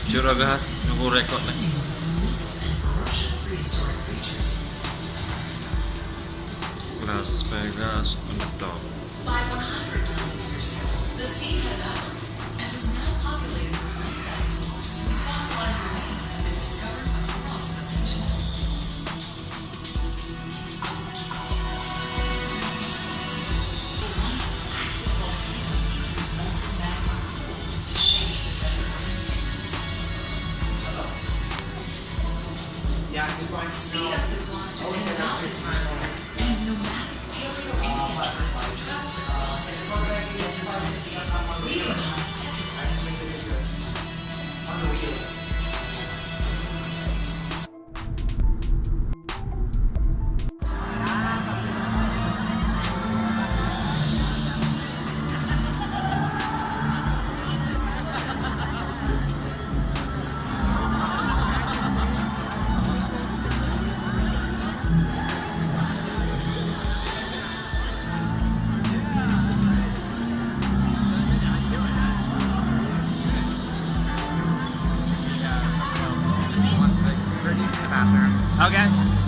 Juragahan, nag-record na. Las Vegas, ano to? By 100 million years ago, the sea headed upward and was now populated with great dinosaurs whose fossilized remains have been discovered across the peninsula. The once active volcanoes use molten magma cooled to shape the desert landscape. Yeah, just want to Speed up the clock to 10,000 years ago, and nomadic Paleo-Indian tribes traveled across the Sahara Desert landscape, leaving behind petroglyphs. on the wheel. Okay.